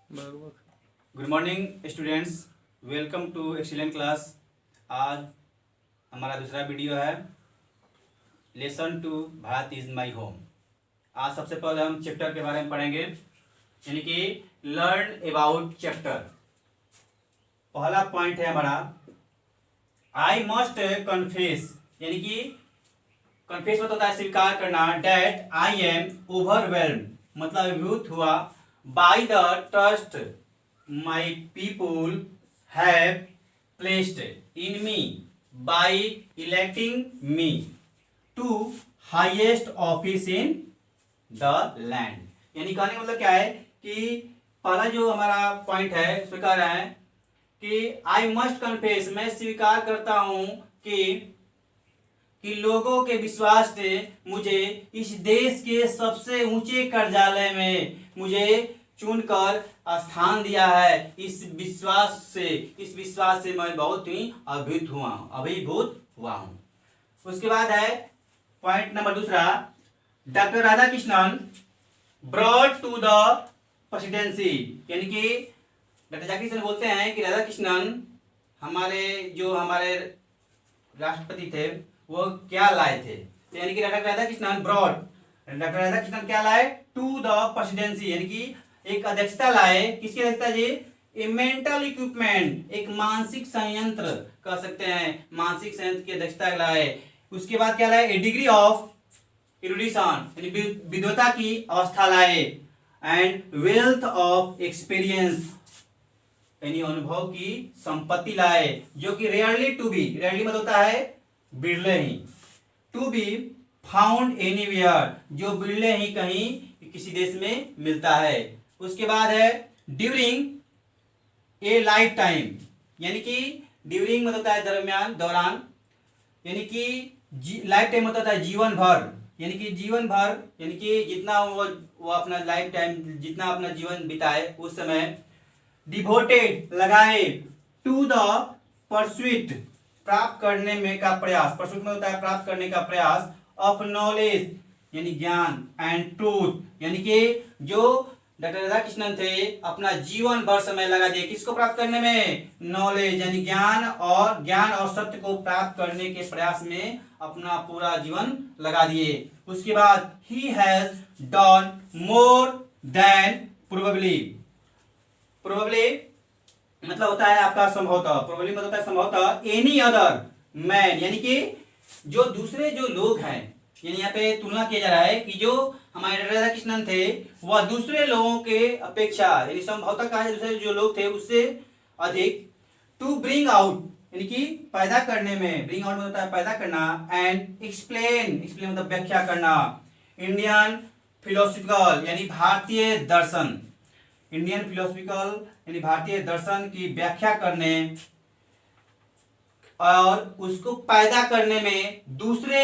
Good morning students, welcome to excellent class. आज हमारा दूसरा वीडियो है lesson two Bharat is my home. आज सबसे पहले हम चैप्टर के बारे में पढ़ेंगे, यानी कि लर्न अबाउट चैप्टर। पहला पॉइंट है हमारा आई मस्ट कन्फेस, यानी कि कन्फेस मतलब होता है स्वीकार करना, डैट आई एम ओवरवेल्म्ड मतलब अभिभूत हुआ, by the trust my people have placed in me by electing me to highest office in the land। यानी कहने का मतलब क्या है कि पहला जो हमारा पॉइंट है उसमें कह रहा है कि आई मस्ट कन्फेस, मैं स्वीकार करता हूं कि लोगों के विश्वास से मुझे इस देश के सबसे ऊंचे कार्यालय में मुझे चुनकर स्थान दिया है। इस विश्वास से मैं बहुत ही अभिभूत हुआ हूं। उसके बाद है पॉइंट नंबर दूसरा, doctor Radha Krishnan brought to the presidency, यानी कि डॉक्टर राधा कृष्णन बोलते हैं कि राधा कृष्णन हमारे राष्ट्रपति थे वो क्या लाए थे, यानी कि डॉक्टर राधा कृष्णन डॉक्टर राधा कृष्णन क्या लाए टू द प्रेसिडेंसी, यानी कि एक अध्यक्षता लाए। किसकी अध्यक्षता जी? ए मेंटल इक्विपमेंट, एक मानसिक संयंत्र कह सकते हैं, मानसिक संयंत्र की अध्यक्षता लाए। उसके बाद क्या लाए? ए डिग्री ऑफ इरुडिशन, यानी विद्वता की अवस्था लाए, एंड वेल्थ ऑफ एक्सपीरियंस, यानी अनुभव की संपत्ति लाए, जो कि रेयरली मतलब होता है बिरले ही, टू बी फाउंड एनीवेयर, जो बिरले ही कहीं किसी देश में मिलता है। उसके बाद है ड्यूरिंग ए लाइफ टाइम, यानी कि ड्यूरिंग मतलब होता है दौरान, यानी कि लाइफ टाइम मतलब होता है जीवन भर, यानी कि जीवन भर, यानी कि जितना वो अपना लाइफ टाइम जितना अपना जीवन बिताए उस समय डिवोटेड लगाए टू द परस्यूट, प्राप्त करने में का प्रयास, परस्यूट में होता है प्राप्त करने का प्रयास, ऑफ नॉलेज यानी ज्ञान, एंड ट्रूथ, यानी कि जो डॉक्टर राधा कृष्णन थे अपना जीवन भर समय लगा दिए किसको प्राप्त करने में? नॉलेज यानी ज्ञान और सत्य को प्राप्त करने के प्रयास में अपना पूरा जीवन लगा दिए। उसके बाद he has done more than probably मतलब होता है आपका संभवतः, प्रोबेबली मतलब होता है संभवतः एनी अदर मैन, यानी कि जो दूसरे जो लोग हैं, यानी यहाँ पे तुलना किया जा रहा है कि जो हमारे राधा कृष्णन थे वह दूसरे लोगों के अपेक्षा, यानी संभवतः कहा दूसरे जो लोग थे उससे अधिक, टू ब्रिंग आउट यानी कि पैदा करने में, ब्रिंग आउट होता है पैदा करना, एंड एक्सप्लेन मतलब व्याख्या करना, इंडियन फिलोसफिकल यानी भारतीय दर्शन, इंडियन फिलोसफिकल यानी भारतीय दर्शन की व्याख्या करने और उसको पैदा करने में दूसरे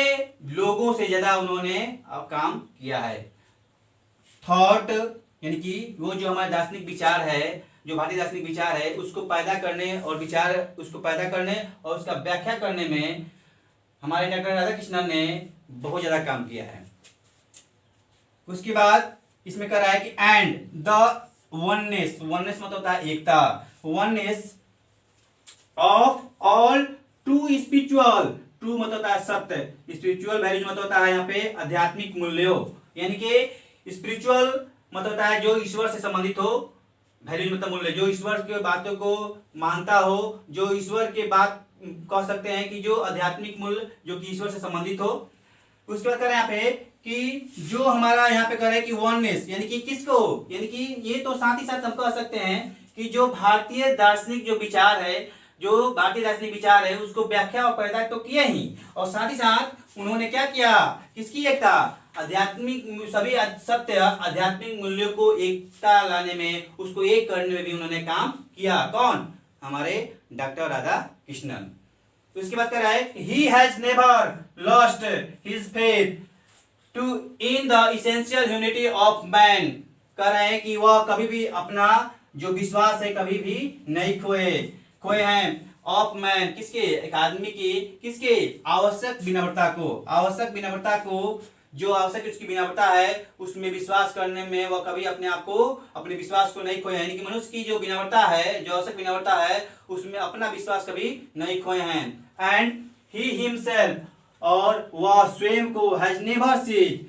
लोगों से ज्यादा उन्होंने काम किया है। थॉट यानी कि वो जो हमारा दार्शनिक विचार है, जो भारतीय दार्शनिक विचार है उसको पैदा करने और उसका व्याख्या करने में हमारे डॉक्टर राधा कृष्णन ने बहुत ज्यादा काम किया है। उसके बाद इसमें कह रहा है कि एंड द वननेस मतलब होता है एकता, oneness of all true spiritual, true मतलब होता है सत्य, स्पिरिचुअल वैल्यूज मतलब होता है यहाँ पे आध्यात्मिक मूल्यों, यानी कि स्पिरिचुअल मतलब होता है जो ईश्वर से संबंधित हो, वैल्यूज मतलब मूल्य जो ईश्वर की बातों को मानता हो, जो ईश्वर के बात कह सकते हैं कि जो आध्यात्मिक मूल्य जो कि ईश्वर से संबंधित हो। उसके बाद कह रहे हैं यहाँ पे कि जो हमारा यहाँ पे कह रहे हैं कि वननेस यानी कि किसको, यानी कि ये तो साथ ही साथ हम कह सकते हैं कि जो भारतीय दार्शनिक जो विचार है, जो भारतीय दार्शनिक विचार है उसको व्याख्या और पैदा तो किए ही, और साथ ही साथ उन्होंने क्या किया, किसकी एकता, आध्यात्मिक सभी सत्य आध्यात्मिक मूल्यों को एकता लाने में, उसको एक करने में भी उन्होंने काम किया। कौन? हमारे डॉक्टर राधा कृष्णन। उसके बाद कह रहा है he has never lost his faith to in the essential unity of man, कह रहे हैं कि वह कभी भी अपना जो विश्वास है कभी भी नहीं खोए हैं, ऑफ मैन किसके? एक आदमी की, किसके? आवश्यक विनम्रता को जो आवश्यक उसकी विनम्रता है उसमें विश्वास करने में वह कभी अपने आप को अपने विश्वास को नहीं खोए, यानी कि मनुष्य की जो विनम्रता है, जो आवश्यक विनम्रता है उसमें अपना विश्वास कभी नहीं खोए हैं। एंड ही हिमसेल्फ, और वह स्वयं को has never cease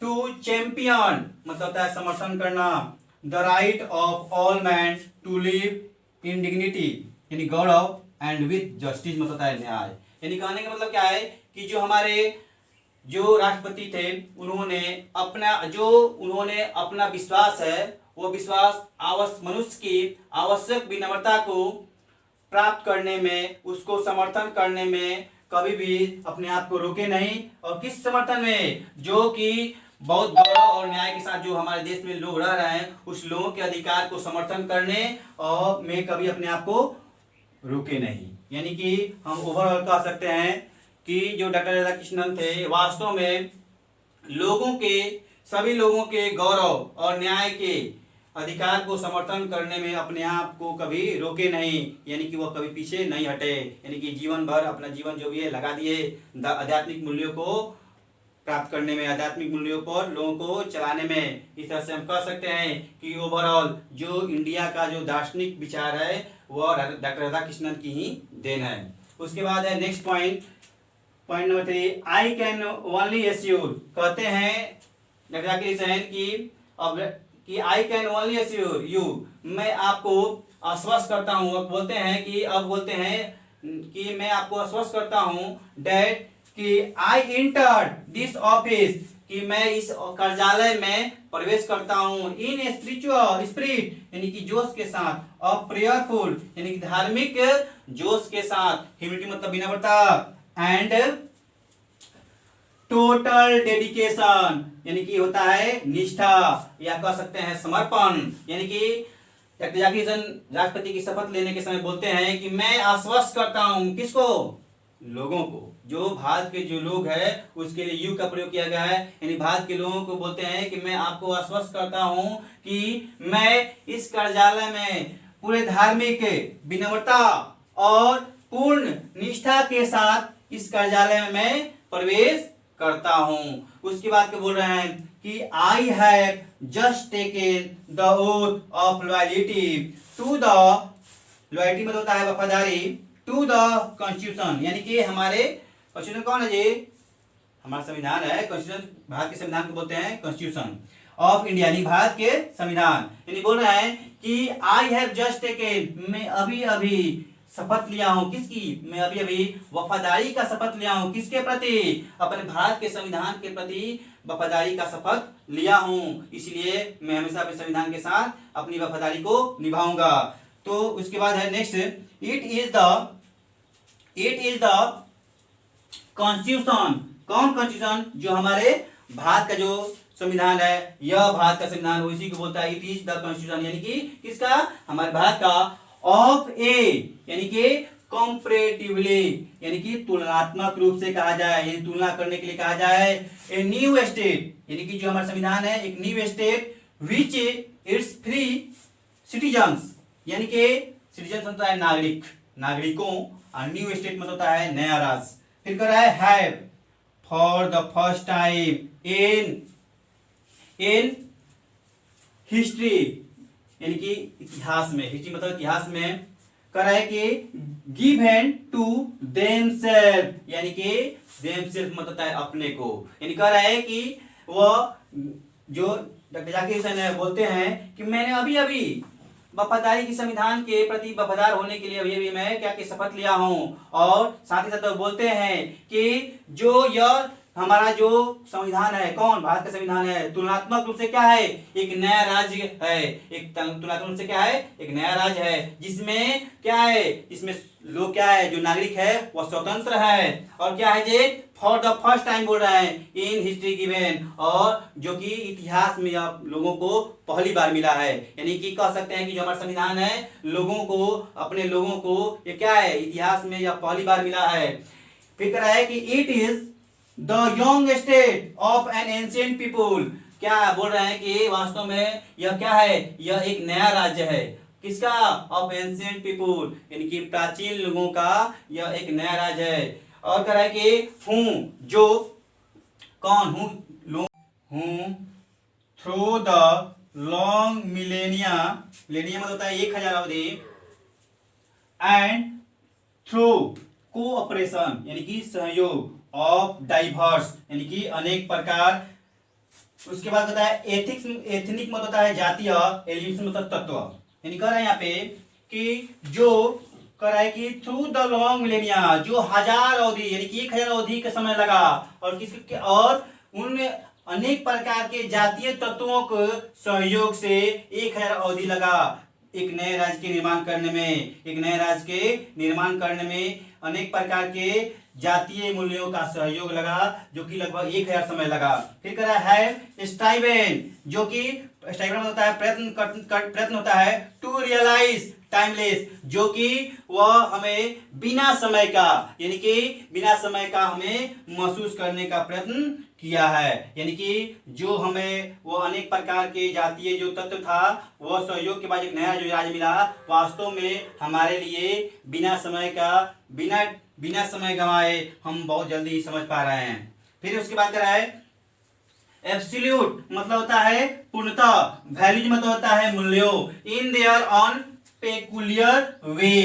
to champion, मतलब होता है समर्थन करना, the right of all man to live in dignity, यानी गौरव, एंड विथ जस्टिस, मतलब होता है न्याय। यानी कहने का मतलब क्या है कि जो हमारे जो राष्ट्रपति थे उन्होंने अपना विश्वास है, वो विश्वास मनुष्य की आवश्यक विनम्रता को प्राप्त करने में, उसको समर्थन करने में कभी भी अपने आप को रोके नहीं। और किस समर्थन में, जो कि बहुत गौरव और न्याय के साथ जो हमारे देश में लोग रह रहे हैं उस लोगों के अधिकार को समर्थन करने और में कभी अपने आप को रुके नहीं। यानी कि हम ओवरऑल कह सकते हैं कि जो डॉक्टर राधाकृष्णन थे वास्तव में सभी लोगों के गौरव और न्याय के अधिकार को समर्थन करने में अपने आप को कभी रोके नहीं, यानी कि वो कभी पीछे नहीं हटे, यानी कि जीवन भर अपना जीवन जो भी है लगा दिए आध्यात्मिक मूल्यों को प्राप्त करने में, आध्यात्मिक मूल्यों पर लोगों को चलाने में। इस तरह से हम कह सकते हैं कि ओवरऑल जो इंडिया का जो दार्शनिक विचार है वह डॉक्टर राधाकृष्णन की ही देन है। उसके बाद है next point number 3, I can only assure, कहते हैं डॉक्टर राधाकृष्णन कि I can only assure you, मैं आपको आश्वस्त करता हूँ, बोलते हैं कि मैं आपको आश्वस्त करता हूँ डैट कि आई इंटर्ड दिस ऑफिस, कि मैं इस कार्यालय में प्रवेश करता हूँ इन स्पिरिचुअल स्पिरिट, यानी कि जोश के साथ, और प्रेयरफुल, यानी कि धार्मिक जोश के साथ, ह्यूमिलिटी मतलब विनम्रता, एंड टोटल डेडिकेशन, यानी कि होता है निष्ठा या कह सकते हैं समर्पण। यानी कि डॉक्टर जाकिर हुसैन राष्ट्रपति की शपथ लेने के समय बोलते हैं कि मैं आश्वस्त करता हूं, किसको, लोगों को, जो भारत के जो लोग हैं उसके लिए यू का प्रयोग किया गया है, यानी भारत के लोगों को बोलते हैं कि मैं आपको आश्वस्त करता हूं कि मैं इस कार्यालय में पूरे धार्मिक विनम्रता और पूर्ण निष्ठा के साथ इस कार्यालय में मैं प्रवेश करता हूं। उसके बाद के बोल रहे हैं कि I have just taken the oath of loyalty to the, loyalty मतलब होता है वफादारी, टू द कॉन्स्टिट्यूशन, यानी कि हमारे कॉन्स्टिट्यूशन कौन है जी, हमारा संविधान है, कॉन्स्टिट्यूशन भारत के संविधान को बोलते हैं कॉन्स्टिट्यूशन ऑफ इंडिया, यानी भारत के संविधान। यानी बोल रहे हैं कि आई हैव जस्ट टेकन, मैं अभी अभी शपथ लिया हूं, किसकी, मैं अभी अभी वफादारी का शपथ लिया हूं, किसके प्रति, अपने भारत के संविधान के प्रति वफादारी का शपथ लिया हूं, इसलिए मैं हमेशा अपने संविधान के साथ अपनी वफादारी को निभाऊंगा। तो उसके बाद है next, it is the constitution, कौन कॉन्स्टिट्यूशन, जो हमारे भारत का जो संविधान है, यह भारत का संविधान उसी को बोलता है, इट इज द कॉन्स्टिट्यूशन, यानी कि किसका, हमारे भारत का, ऑफ ए, यानी कि कंपैरेटिवली, यानी कि तुलनात्मक रूप से कहा जाए, यानी तुलना करने के लिए कहा जाए, ए न्यू स्टेट, यानी कि जो हमारा संविधान है एक new state which it's free citizens, यानी कि सिटीजन होता है नागरिकों, और न्यू स्टेट मतलब होता है नया राज्य। फिर कर रहा है have for the first time in history, यानी कि इतिहास में, हिस्ट्री मतलब इतिहास में, कर रहा है कि गिवन टू देमसेल्फ, यानी कि देमसेल्फ मतलब होता है अपने को, यानी कह रहा है कि वह जो डॉक्टर जाकिर हुसैन बोलते हैं कि मैंने अभी अभी वफादारी की संविधान के प्रति वफादार होने के लिए अभी अभी मैं क्या की शपथ लिया हूं, और साथ ही साथ वो बोलते हैं कि जो यह हमारा जो संविधान है, कौन, भारत का संविधान है, तुलनात्मक रूप से क्या है, एक नया राज्य है, एक तुलनात्मक रूप से क्या है, एक नया राज्य है, जिसमें क्या है, इसमें लोग क्या है, जो नागरिक है वह स्वतंत्र है, और क्या है J for the first time बोल रहे हैं इन हिस्ट्री गिवन, और जो कि इतिहास में आप लोगों को पहली बार मिला है, यानी कि कह सकते हैं कि जो हमारा संविधान है लोगों को, अपने लोगों को ये क्या है, इतिहास में यह पहली बार मिला है। फिर कह रहा है कि it is the young state of N ancient people, क्या बोल रहे हैं कि वास्तव में यह क्या है, यह एक नया राज्य है, किसका, ऑफ एंशिएंट पीपुल, यानी कि प्राचीन लोगों का यह एक नया राज्य है। और कह रहा है कि हूं, जो कौन हूं, हूँ through the long millennia, millennia मतलब होता है 1000 अवधि, एंड थ्रू कोऑपरेशन यानी कि सहयोग ऑफ डाइवर्स यानी कि अनेक प्रकार, उसके बाद होता है एथिक्स, एथनिक मतलब होता है जातीय, एलिमेंट्स मतलब तत्व, यानी कह रहा है यहाँ पे कि जो कह रहा है कि थ्रू द लॉन्ग मिलेनिया, जो 1000 अवधि यानी कि 1000 अवधि का समय लगा, और किसके और उन अनेक प्रकार के जातीय तत्वों को सहयोग से 1000 अवधि लगा एक नए राज्य के निर्माण करने में, एक नए राज्य के निर्माण करने में अनेक प्रकार के जातीय मूल्यों का सहयोग लगा, जो कि लगभग 1000 समय लगा। फिर कह रहा है स्टाइबेन, जो कि स्टाइबेन होता है प्रयत्न होता है टू रियलाइज टाइमलेस, जो कि वह हमें बिना समय का यानी कि बिना समय का हमें महसूस करने का प्रयत्न किया है, यानी कि जो हमें वो अनेक प्रकार के जातीय जो तत्व था वह सहयोग के बाद एक नया जो राज्य मिला, वास्तव में हमारे लिए बिना समय का बिना समय गंवाए हम बहुत जल्दी समझ पा रहे हैं। फिर उसके बाद क्या है एब्सोल्यूट मतलब होता है पूर्णतः, वैल्यूज मतलब होता है मूल्यों, in their on peculiar way,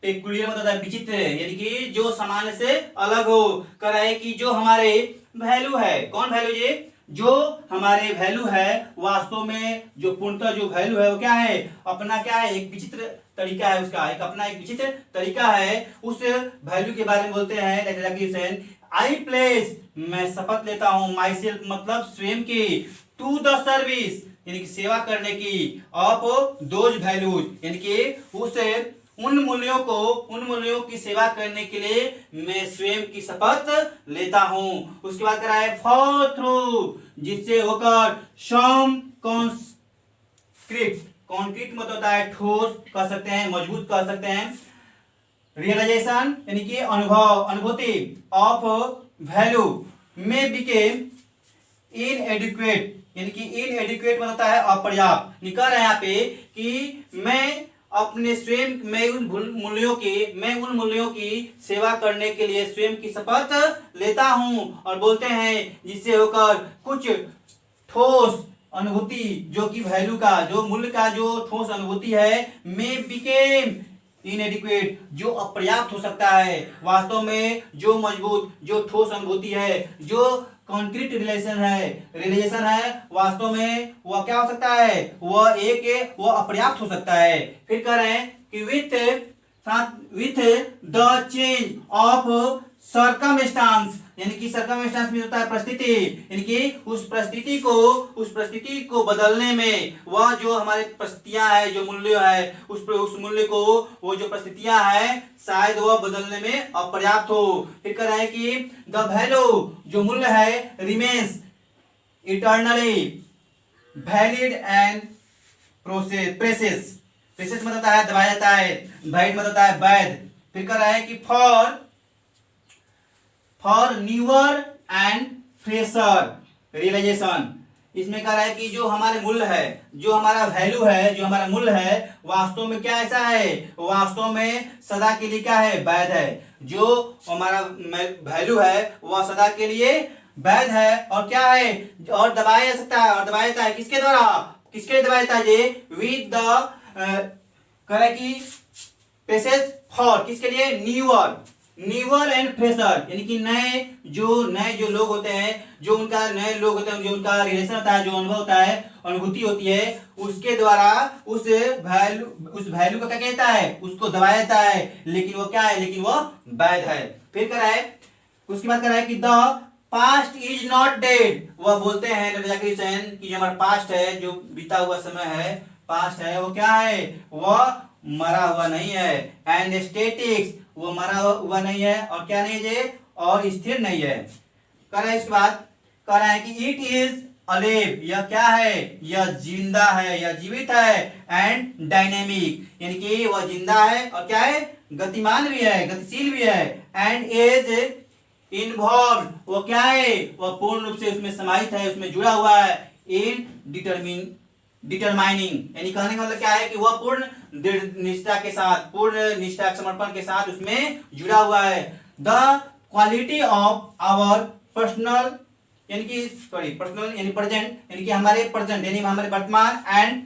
peculiar मतलब होता है विचित्र, यानी कि जो सामान्य से अलग हो। कह रहा है कि जो हमारे वैल्यू है, कौन वैल्यू ये, जो हमारे वैल्यू है वास्तव में जो पूर्णतः जो वैल्यू है वो क्या है, अपना क्या है एक विचित्र तरीका है उसका, एक अपना एक विचित्र तरीका है, उस वैल्यू के बारे में बोलते हैं आई प्लेस, मैं शपथ लेता हूं, माई सेल्फ मतलब स्वयं की, टू द सर्विस यानी कि सेवा करने की, ऑफ दोज वैल्यूज यानी कि उस उन मूल्यों की सेवा करने के लिए मैं स्वयं की शपथ लेता हूं। उसके बाद करा है फॉर थ्रू, जिससे होकर सम कॉन्क्रीट, कॉन्क्रीट मतलब होता है ठोस कह सकते हैं, मजबूत कह सकते हैं, रियलाइजेशन यानी कि अनुभूति ऑफ वैल्यू में बिकेम इनएडिक्वेट, यानी कि इनएडिक्वेट मतलब होता है अपर्याप्त। निकल रहा है यहाँ पे कि मैं अपने स्वयं मैं उन मूल्यों की सेवा करने के लिए स्वयं की शपथ लेता हूं, और बोलते हैं जिससे होकर कुछ ठोस अनुभूति जो कि वैल्यू का जो मूल्य का जो ठोस अनुभूति है में बिकेम इनएडिक्वेट, जो अपर्याप्त हो सकता है, वास्तव में जो मजबूत जो ठोस अनुभूति है, जो कॉन्क्रीट रिलेशन है वास्तव में वह क्या हो सकता है, वह अपर्याप्त हो सकता है। फिर कह रहे हैं कि with the change of circumstance, यानी कि सर्कमस्टांस में होता है परिस्थिति, यानी कि उस परिस्थिति को बदलने में वह जो हमारे परिस्थितियां है जो मूल्य है उस मूल्य को वो जो परिस्थितियां है शायद वह बदलने में अपर्याप्त हो। फिर कह रहा है कि द वैल्यू जो मूल्य है remains eternally valid and precious, precious मतलब होता है दबाया जाता है, वैलिड मतलब होता है वैध। फिर कह रहा है कि for newer and fresher realisation, इसमें कह रहा है कि जो हमारे मूल्य है, जो हमारा वैल्यू है, जो हमारा मूल्य है वास्तव में क्या ऐसा है, वास्तव में सदा के लिए क्या है, वैध है। जो हमारा वैल्यू है वह सदा के लिए वैध है, और क्या है, और दबाया जा सकता है, और दबाया जाता है किसके द्वारा, किसके लिए दबाया जाता है ये, विद द कह रहा है कि पैसेज फॉर किसके लिए, न्यूअर एंड फ्रेशर, यानी कि नए जो लोग होते हैं, जो उनका नए लोग होते हैं, जो उनका रिलेशन होता है, जो अनुभव होता है, अनुभूति होती है, उसके द्वारा उस वैल्यू को क्या कहता है, उसको दबाया जाता है, लेकिन वो क्या है, लेकिन वो वैध है। फिर कह रहा है उसके बाद कह रहा है कि the past is not dead, वह बोलते हैं कि जो हमारा पास्ट है, जो बीता हुआ समय है, पास्ट है, वो क्या है, वह मरा हुआ नहीं है, एंड स्टैटिक्स वो मरा हुआ नहीं है, और क्या नहीं है, और स्थिर नहीं है। कह रहा है इसके बाद कह रहा है कि इट इज अलेव, यह क्या है, यह जिंदा है, यह जीवित है, एंड डायनेमिक यानी कि वह जिंदा है और क्या है, गतिमान भी है, गतिशील भी है, एंड इज इन्वॉल्व वो क्या है, वह पूर्ण रूप से उसमें समाहित है, उसमें जुड़ा हुआ है, इन डिटरमाइनिंग यानी कहने का मतलब क्या है कि वह पूर्ण निष्ठा के साथ, पूर्ण निष्ठा समर्पण के साथ उसमें जुड़ा हुआ है। The quality of our personal यानी कि सॉरी पर्सनल यानी प्रेजेंट यानी कि हमारे प्रेजेंट यानी हमारे वर्तमान एंड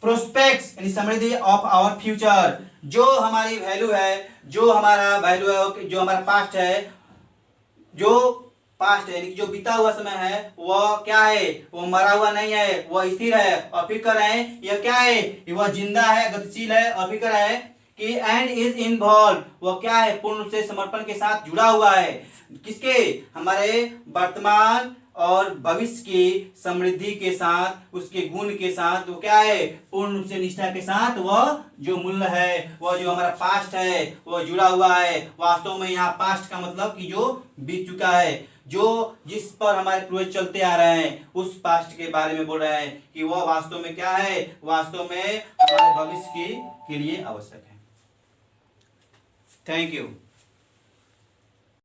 प्रोस्पेक्ट्स यानी समृद्धि ऑफ आवर फ्यूचर। जो हमारी वैल्यू है, जो हमारा वैल्यू है, जो हमारा पास्ट है, जो पास्ट है यानी कि जो बीता हुआ समय है वह क्या है, वो मरा हुआ नहीं है, वह स्थिर है और फिर कर रहे हैं यह क्या है, वह जिंदा है, गतिशील है और फिर कर रहे हैं कि एंड इज इन्वॉल्व, वह क्या है, पूर्ण रूप से समर्पण के साथ जुड़ा हुआ है। किसके, हमारे वर्तमान और भविष्य की समृद्धि के साथ, उसके गुण के साथ, वो क्या है, पूर्ण रूप से निष्ठा के साथ वह जो मूल्य है, वह जो हमारा पास्ट है वह जुड़ा हुआ है। वास्तव में यहाँ पास्ट का मतलब कि जो बीत चुका है, जो जिस पर हमारे पूर्वज चलते आ रहे हैं, उस पास्ट के बारे में बोल रहे हैं कि वह वास्तव में क्या है, वास्तव में हमारे भविष्य के लिए आवश्यक है। Thank you.